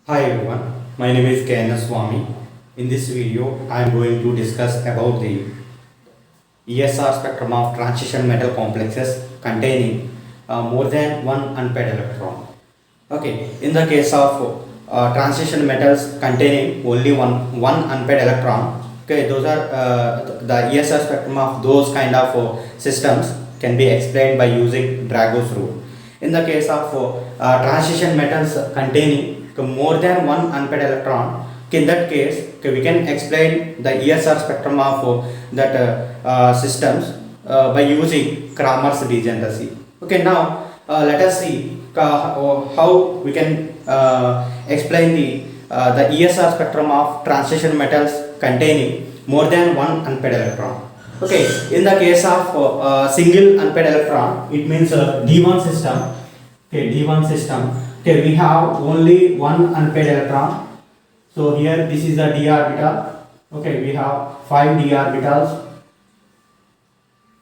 Hi everyone, my name is KNS Swami. In this video, I am going to discuss about the ESR spectrum of transition metal complexes containing more than one unpaired electron. Okay, in the case of transition metals containing only one unpaired electron, okay, those are the ESR spectrum of those kind of systems can be explained by using Drago's rule. In the case of transition metals containing more than one unpaired electron, in that case we can explain the ESR spectrum of that systems by using Kramer's degeneracy. Okay, now let us see how we can explain the ESR spectrum of transition metals containing more than one unpaired electron. Okay, in the case of single unpaired electron, it means D1 system. Okay, D1 system. Okay, we have only one unpaired electron. So here this is the d orbital. Okay, we have 5 d orbitals.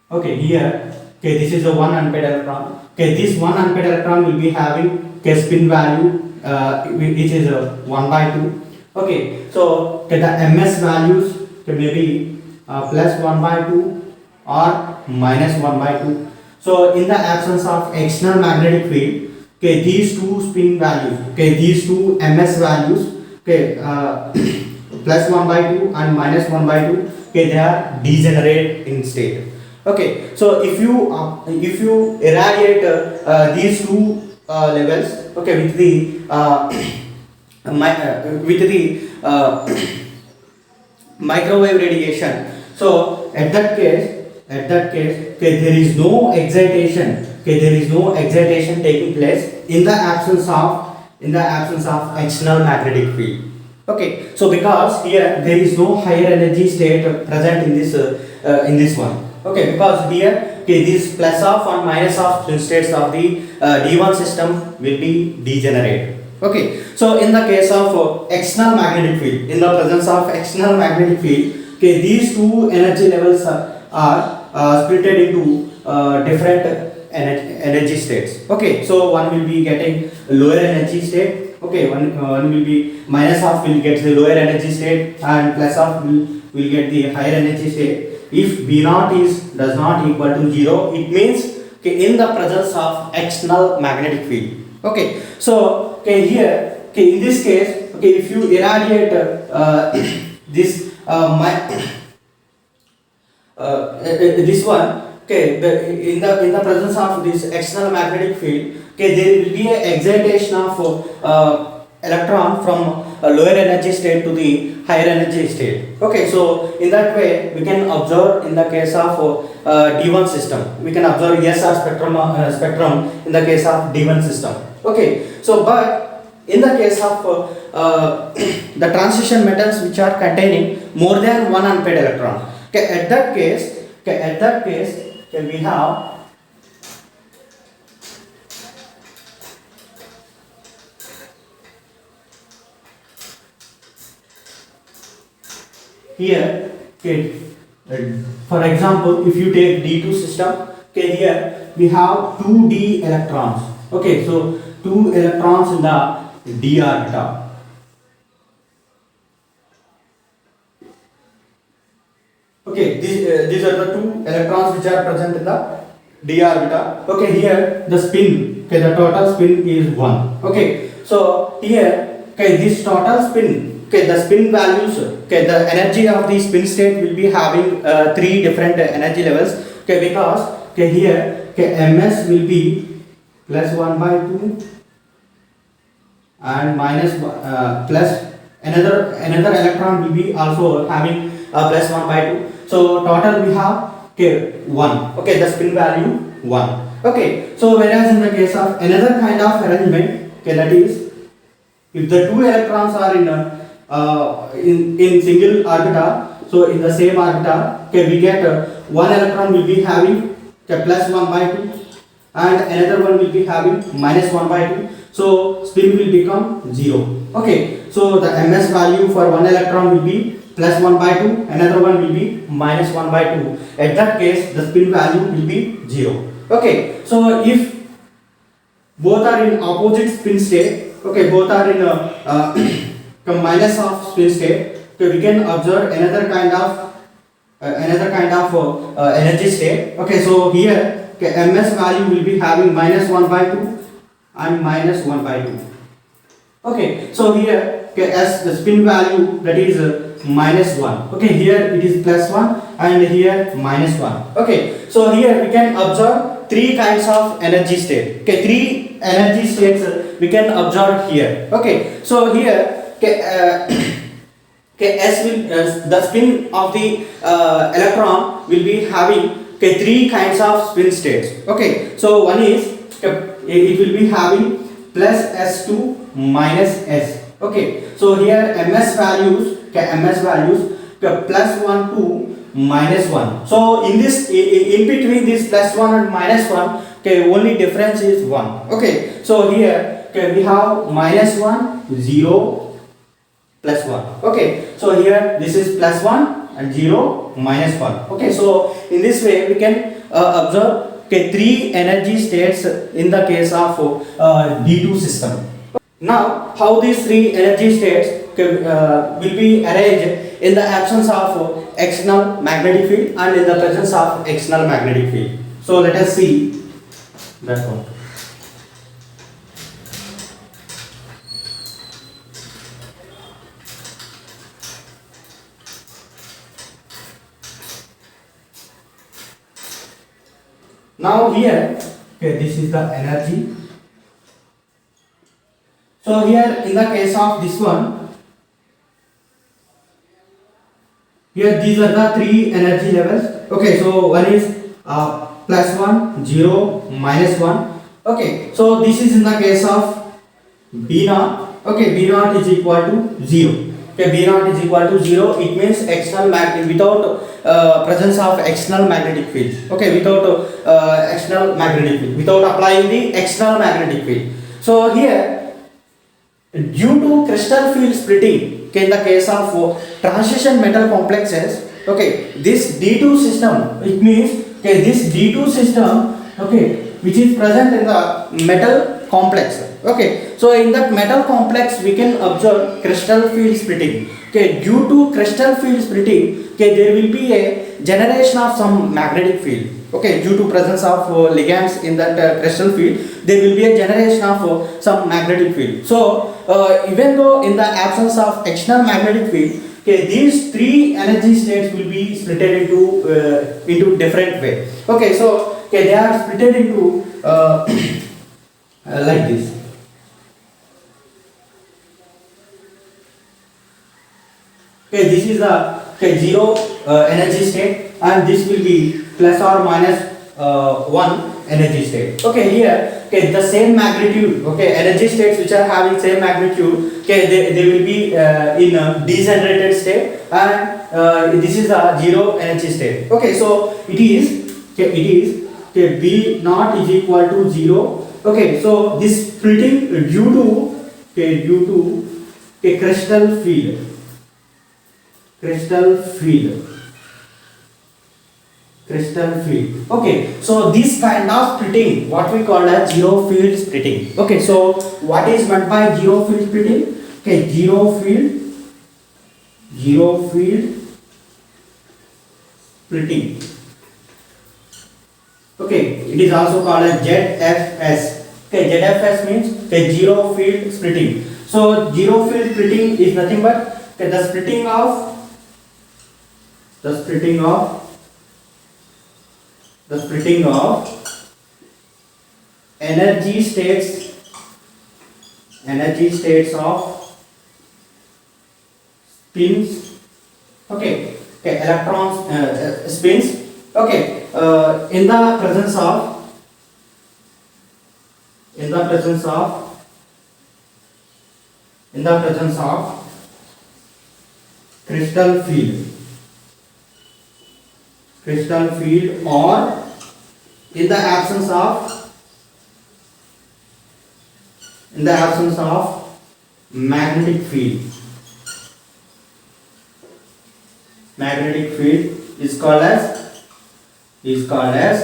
Okay, here this is the one unpaired electron. Okay, this one unpaired electron will be having spin value which is 1 by 2. Okay, so the ms values may be plus 1 by 2 or minus 1 by 2. So in the absence of external magnetic field, okay, these two spin values, okay, these two ms values, okay, plus 1 by 2 and minus 1 by 2, okay, they are degenerate in state. Okay, so if you irradiate these two levels, okay, with the microwave radiation, so at that case, okay, there is no excitation. Okay, there is no excitation taking place in the absence of external magnetic field. Okay, so because here there is no higher energy state present in this one. Okay, because here, okay, these plus of and minus of states of the D1 system will be degenerate. Okay, so in the case of external magnetic field, in the presence of external magnetic field, okay, these two energy levels are split into different energy states. Okay, so one will be getting lower energy state. Okay, one will be minus half will get the lower energy state and plus half will get the higher energy state. If B0 does not equal to 0, it means, okay, in the presence of external magnetic field. Okay, so okay, here, okay, in this case, okay, if you irradiate this this one, okay, in the presence of this external magnetic field, okay, there will be an excitation of electron from a lower energy state to the higher energy state. Okay, so in that way we can observe in the case of D1 system, we can observe ESR spectrum in the case of D1 system. Okay, so but in the case of the transition metals which are containing more than one unpaired electron, okay, at that case, okay, we have here, okay, for example, if you take D2 system, okay, here we have 2d electrons. Okay, so 2 electrons in the d orbital. Okay, these are the 2 electrons which are present in the d orbital. Okay, here the spin, okay, the total spin is 1. Okay, so here, okay, this total spin, okay, the spin values, okay, the energy of the spin state will be having 3 different energy levels. Okay, because, okay, here, okay, ms will be plus 1 by 2 and minus plus another electron will be also having plus 1 by 2. So total we have, okay, 1. Okay, the spin value 1. Okay, so whereas in the case of another kind of arrangement, okay, that is if the 2 electrons are in single orbital, so in the same orbital, okay, we get one electron will be having, okay, plus 1 by 2 and another one will be having minus 1 by 2. So spin will become 0. Okay, so the ms value for one electron will be plus 1 by 2, another one will be minus 1 by 2. At that case, the spin value will be 0. Okay, so if both are in opposite spin state, Okay, both are in minus of spin state. Okay, we can observe another kind of energy state. Okay, so here ms value will be having minus 1 by 2 and minus 1 by 2. Okay, so here as the spin value, that is minus 1. Okay, here it is plus 1 and here minus 1. Okay, so here we can observe three kinds of energy state. Okay, three energy states we can observe here. Okay, so here S will the spin of the electron will be having three kinds of spin states. Okay, so one is it will be having plus S2 minus S. Okay, so here ms values plus 1 to minus 1. So in this in between this plus 1 and minus 1, okay, only difference is 1. Okay, so here we have minus 1 0 plus 1. Okay, so here this is plus 1 and 0 minus 1. Okay, so in this way we can observe three energy states in the case of D2 system. Now, how these three energy states will be arranged in the absence of external magnetic field and in the presence of external magnetic field. So let us see that one. Now here, okay, this is the energy. So here in the case of this one, here these are the three energy levels. Okay, so one is plus 1, 0, minus 1. Okay, so this is in the case of B0. Okay, B0 is equal to 0. Okay, B0 is equal to 0. It means external magnet without presence of external magnetic field. Okay, without external magnetic field, without applying the external magnetic field. So here, due to crystal field splitting, okay, in the case of transition metal complexes, okay, this D2 system, it means okay, this D2 system, okay, which is present in the metal complex. Okay, so in that metal complex we can observe crystal field splitting. Okay, due to crystal field splitting, okay, there will be a generation of some magnetic field. Okay, due to presence of ligands in that crystal field, there will be a generation of some magnetic field. So even though in the absence of external magnetic field, okay, these three energy states will be split into different way. Okay, so okay, they are split into like this. Okay, this is the zero energy state, and this will be plus or minus 1 energy state. Okay, here okay, the same magnitude. Okay, energy states which are having same magnitude. Okay, they will be in a degenerated state, and this is a zero energy state. Okay, so it is okay, B naught is equal to 0. Okay, so this splitting due to crystal field. Okay, so this kind of splitting, what we call as zero field splitting. Okay, so what is meant by zero field splitting? Okay, zero field splitting. Okay, it is also called as ZFS. Okay, ZFS means okay, zero field splitting. So zero field splitting is nothing but okay, the splitting of energy states of spins. Okay, electrons spins. Okay, in the presence of crystal field, or in the absence of magnetic field. Magnetic field is called as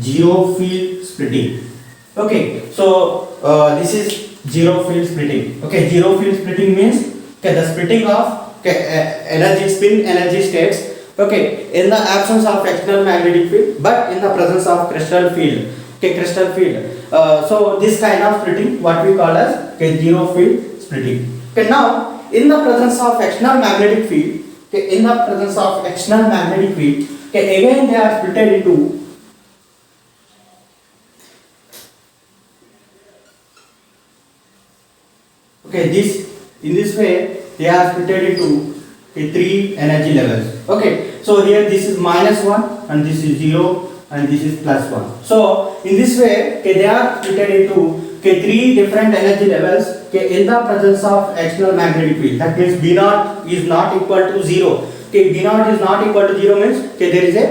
zero field splitting. Okay, so this is zero field splitting. Okay, zero field splitting means okay, the splitting of energy spin energy states. Okay, in the absence of external magnetic field, but in the presence of crystal field. Okay, crystal field. So this kind of splitting, what we call as okay, zero field splitting. Okay, now in the presence of external magnetic field, okay, in the presence of external magnetic field, okay, again they are split into okay, in this way they are split into okay, three energy levels. Okay, so here this is -1 and this is 0 and this is +1. So in this way okay, they are split into okay, three different energy levels okay, in the presence of external magnetic field. That means B0 is not equal to 0. Okay, B0 is not equal to 0 means okay, there is a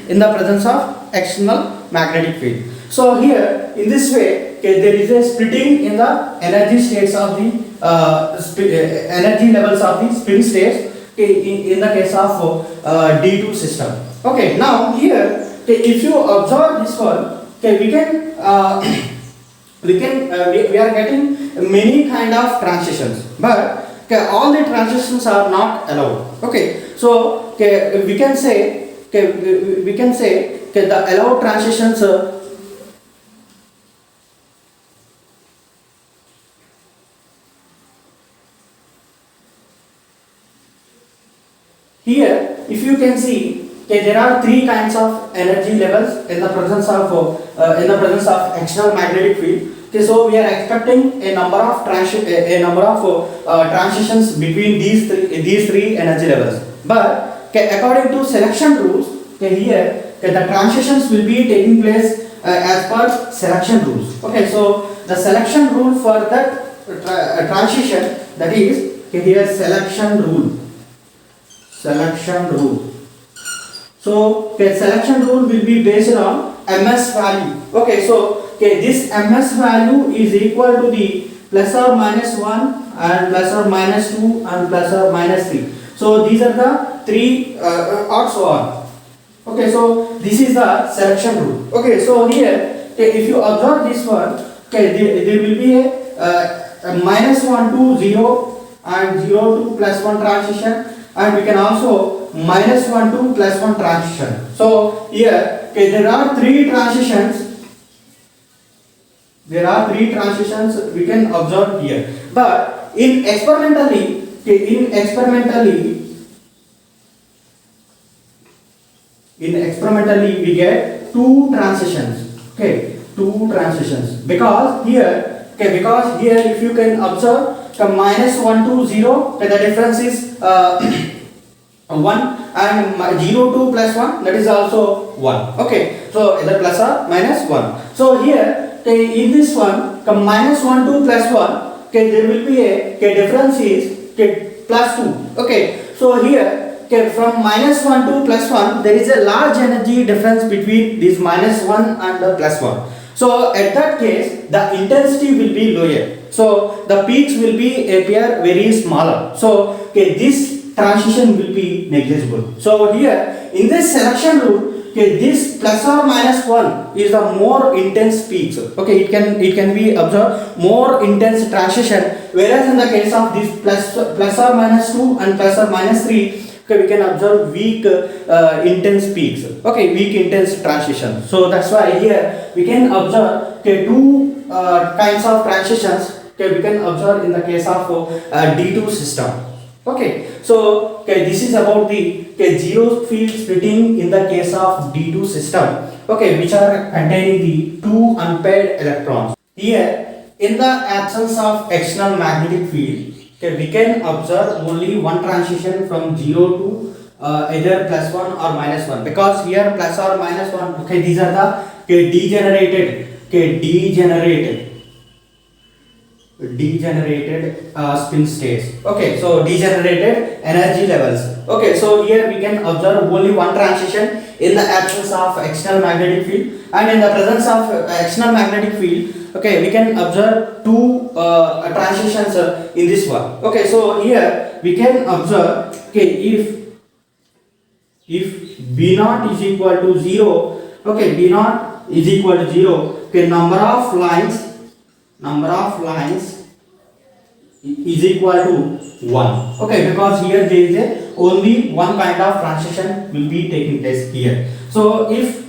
in the presence of external magnetic field. So here in this way okay, there is a splitting in the energy states of the energy levels of the spin states okay, in the case of D2 system. Okay, now here okay, if you observe this one okay, we are getting many kind of transitions, but okay, all the transitions are not allowed. Okay, so okay, we can say okay, the allowed transitions here if you can see okay, there are three kinds of energy levels in the presence of external magnetic field. Okay, so we are expecting a number of transitions between these three energy levels. But okay, according to selection rules, okay, here okay, the transitions will be taking place as per selection rules. Okay, so the selection rule for that transition, that is okay, here selection rule. So okay, selection rule will be based on MS value. Okay, so okay, this MS value is equal to the ±1 and ±2 and ±3. So these are the three or so on. Okay, so this is the selection rule. Okay, so here okay, if you observe this one, okay, there will be a -1 to 0 and 0 to +1 transition, and we can also -1 to +1 transition. So here okay, there are three transitions we can observe here, but in experimentally we get two transitions. Okay, two transitions, because here if you can observe from -1 to 0 okay, the difference is 1, and 0 to +1 that is also 1. Okay, so either plus or -1. So here okay, in this one from -1 to +1 okay, there will be a difference is okay, +2. Okay, so here okay, from -1 to +1 there is a large energy difference between this -1 and the +1. So at that case the intensity will be lower, so the peaks will be appear very smaller. So okay, this transition will be negligible. So here in this selection rule okay, this ±1 is the more intense peaks. Okay, it can be observed more intense transition, whereas in the case of this ±2 and ±3 okay, we can observe weak intense peaks. Okay, weak intense transition. So that's why here we can observe okay, two kinds of transitions okay, we can observe in the case of D2 system. Okay, so okay, this is about the okay, zero field splitting in the case of D2 system. Okay, which are containing the two unpaired electrons. Here, in the absence of external magnetic field, okay, we can observe only one transition from 0 to either +1 or -1, because here plus or -1 okay, these are the okay, degenerated spin states. Okay, so degenerated energy levels. Okay, so here we can observe only one transition in the absence of external magnetic field, and in the presence of external magnetic field okay, we can observe two transitions in this one. Okay, so here we can observe okay, if B0 is equal to 0, okay, B0 is equal to 0, okay, number of lines number of lines is equal to 1. Okay, because here there is only one kind of transition will be taking place here. So if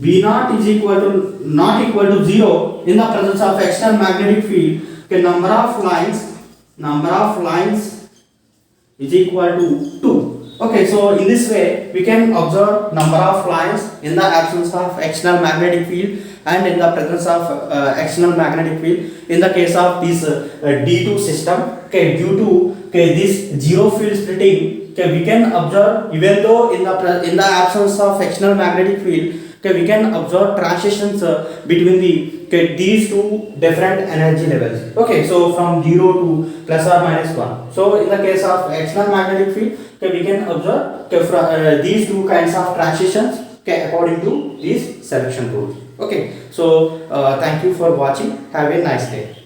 B naught is equal to not equal to 0 in the presence of external magnetic field, okay, number of lines is equal to 2. Okay, so in this way we can observe number of lines in the absence of external magnetic field and in the presence of external magnetic field in the case of this D2 system. Okay, due to this zero field splitting, okay, we can observe, even though in the absence of external magnetic field, okay, we can observe transitions between these two different energy levels. Okay, so from 0 to plus or minus 1. So in the case of external magnetic field, okay, we can observe, okay, from these two kinds of transitions, okay, according to these selection rules. Okay, so thank you for watching. Have a nice day.